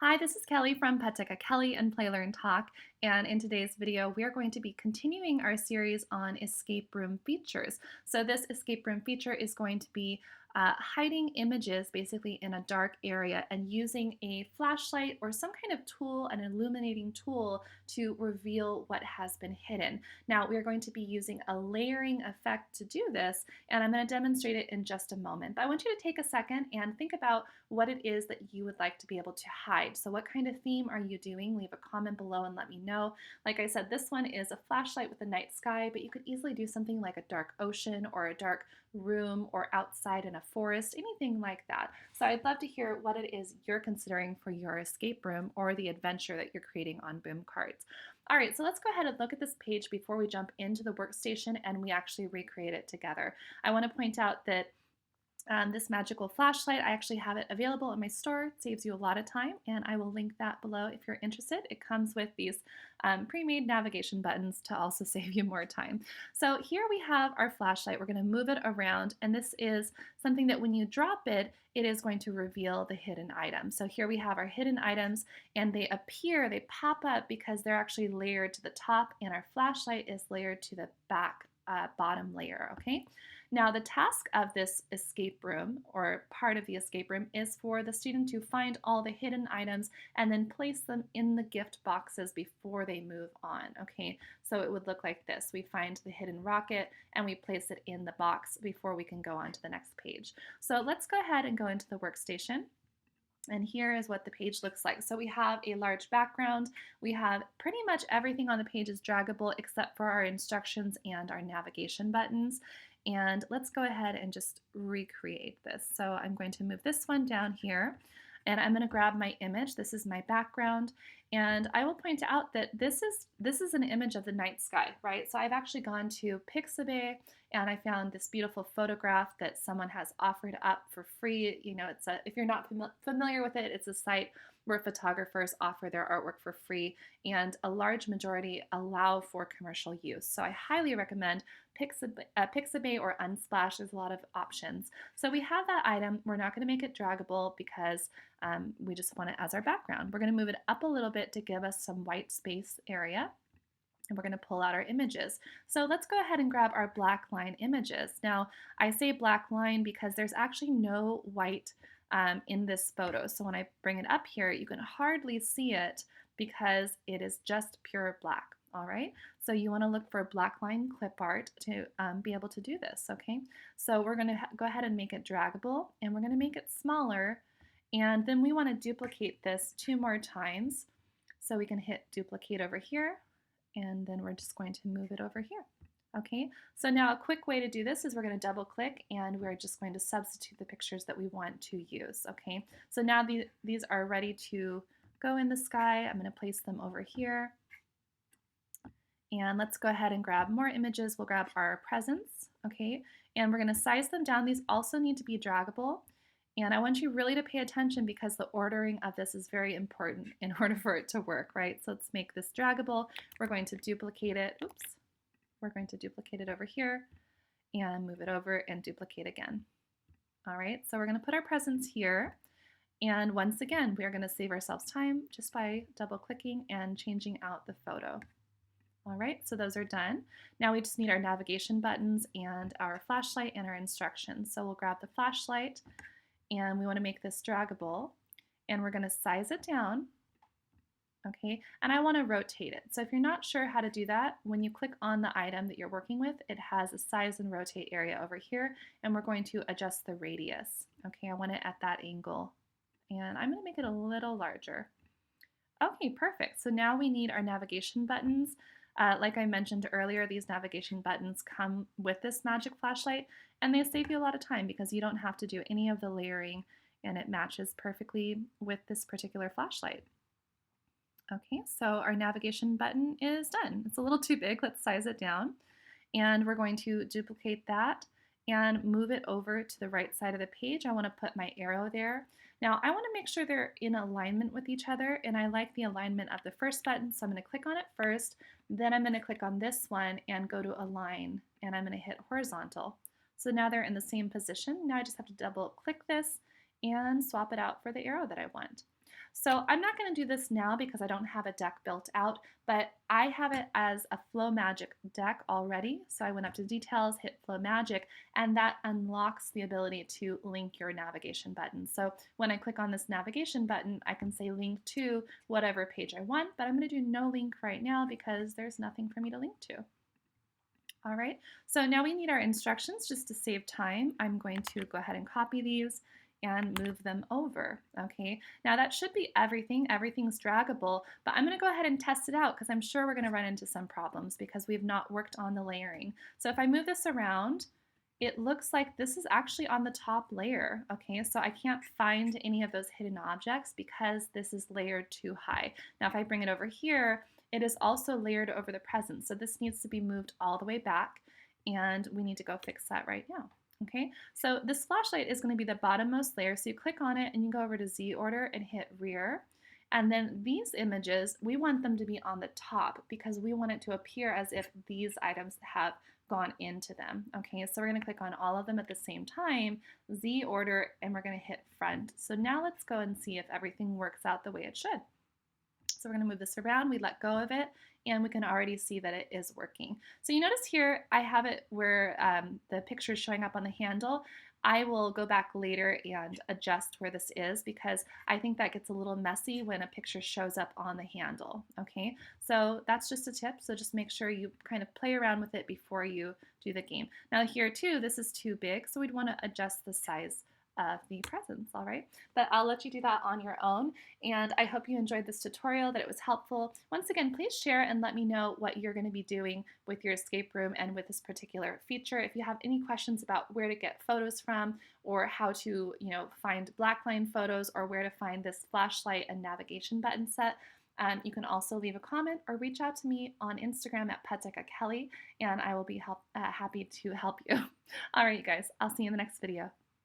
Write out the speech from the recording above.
Hi, this is Kelly from Petica Kelly and Play Learn Talk, and in today's video we are going to be continuing our series on escape room features. So this escape room feature is going to be hiding images basically in a dark area and using a flashlight or some kind of tool, an illuminating tool, to reveal what has been hidden. Now we are going to be using a layering effect to do this, and I'm going to demonstrate it in just a moment. But I want you to take a second and think about what it is that you would like to be able to hide. So what kind of theme are you doing? Leave a comment below and let me know. Like I said, this one is a flashlight with a night sky, but you could easily do something like a dark ocean or a dark room or outside in a forest, anything like that. So I'd love to hear what it is you're considering for your escape room or the adventure that you're creating on Boom Cards. All right, so let's go ahead and look at this page before we jump into the workstation and we actually recreate it together. I want to point out that this magical flashlight, I actually have it available in my store. It saves you a lot of time, and I will link that below if you're interested. It comes with these pre-made navigation buttons to also save you more time. So here we have our flashlight. We're going to move it around, and this is something that when you drop it, it is going to reveal the hidden item. So here we have our hidden items, and they appear, they pop up because they're actually layered to the top, and our flashlight is layered to the back bottom layer, okay? Now the task of this escape room, or part of the escape room, is for the student to find all the hidden items and then place them in the gift boxes before they move on, okay? So it would look like this. We find the hidden rocket and we place it in the box before we can go on to the next page. So let's go ahead and go into the workstation. And here is what the page looks like. So we have a large background. We have pretty much everything on the page is draggable except for our instructions and our navigation buttons. And let's go ahead and just recreate this. So I'm going to move this one down here, and I'm going to grab my image. This is my background, and I will point out that this is an image of the night sky, right? So I've actually gone to Pixabay, and I found this beautiful photograph that someone has offered up for free. You know, if you're not familiar with it, it's a site where photographers offer their artwork for free, and a large majority allow for commercial use. So I highly recommend Pixabay or Unsplash. There's a lot of options. So we have that item. We're not going to make it draggable because we just want it as our background. We're going to move it up a little bit to give us some white space area. And we're going to pull out our images. So let's go ahead and grab our black line images. Now, I say black line because there's actually no white in this photo. So when I bring it up here, you can hardly see it because it is just pure black. All right, so you want to look for black line clip art to be able to do this, okay? So we're going to go ahead and make it draggable, and we're going to make it smaller, and then we want to duplicate this 2 more times. So we can hit duplicate over here, and then we're just going to move it over here. Okay, so now a quick way to do this is we're going to double click and we're just going to substitute the pictures that we want to use. Okay, so now these are ready to go in the sky. I'm going to place them over here. And let's go ahead and grab more images. We'll grab our presents, okay? And we're going to size them down. These also need to be draggable. And I want you really to pay attention because the ordering of this is very important in order for it to work, right? So let's make this draggable. We're going to duplicate it. Oops. We're going to duplicate it over here and move it over and duplicate again. All right, so we're going to put our presents here. And once again, we are going to save ourselves time just by double clicking and changing out the photo. All right, so those are done. Now we just need our navigation buttons and our flashlight and our instructions. So we'll grab the flashlight and we want to make this draggable, and we're going to size it down, okay? And I want to rotate it. So if you're not sure how to do that, when you click on the item that you're working with, it has a size and rotate area over here, and we're going to adjust the radius. Okay, I want it at that angle, and I'm going to make it a little larger. Okay, perfect. So now we need our navigation buttons. Like I mentioned earlier, these navigation buttons come with this magic flashlight, and they save you a lot of time because you don't have to do any of the layering, and it matches perfectly with this particular flashlight. Okay, so our navigation button is done. It's a little too big. Let's size it down, and we're going to duplicate that and move it over to the right side of the page. I want to put my arrow there. Now I want to make sure they're in alignment with each other, and I like the alignment of the first button, so I'm going to click on it first, then I'm going to click on this one and go to align, and I'm going to hit horizontal. So now they're in the same position. Now I just have to double click this and swap it out for the arrow that I want. So I'm not going to do this now because I don't have a deck built out, but I have it as a Flow Magic deck already. So I went up to details, hit Flow Magic, and that unlocks the ability to link your navigation button. So when I click on this navigation button, I can say link to whatever page I want, but I'm going to do no link right now because there's nothing for me to link to. All right, so now we need our instructions just to save time. I'm going to go ahead and copy these and move them over, okay? Now that should be everything. Everything's draggable, but I'm gonna go ahead and test it out because I'm sure we're gonna run into some problems because we've not worked on the layering. So if I move this around, it looks like this is actually on the top layer, okay? So I can't find any of those hidden objects because this is layered too high. Now if I bring it over here, it is also layered over the present. So this needs to be moved all the way back, and we need to go fix that right now. Okay, so this flashlight is going to be the bottommost layer. So you click on it and you go over to Z order and hit rear. And then these images, we want them to be on the top because we want it to appear as if these items have gone into them. Okay, so we're going to click on all of them at the same time, Z order, and we're going to hit front. So now let's go and see if everything works out the way it should. So we're going to move this around, we let go of it, and we can already see that it is working. So you notice here I have it where the picture is showing up on the handle. I will go back later and adjust where this is because I think that gets a little messy when a picture shows up on the handle, okay? So that's just a tip, so just make sure you kind of play around with it before you do the game. Now here too, this is too big, so we'd want to adjust the size of the presents, all right? But I'll let you do that on your own, and I hope you enjoyed this tutorial, that it was helpful. Once again, please share and let me know what you're going to be doing with your escape room and with this particular feature. If you have any questions about where to get photos from or how to, find blackline photos or where to find this flashlight and navigation button set, you can also leave a comment or reach out to me on Instagram at @PetDecaKelly, and I will be happy to help you. All right, you guys, I'll see you in the next video.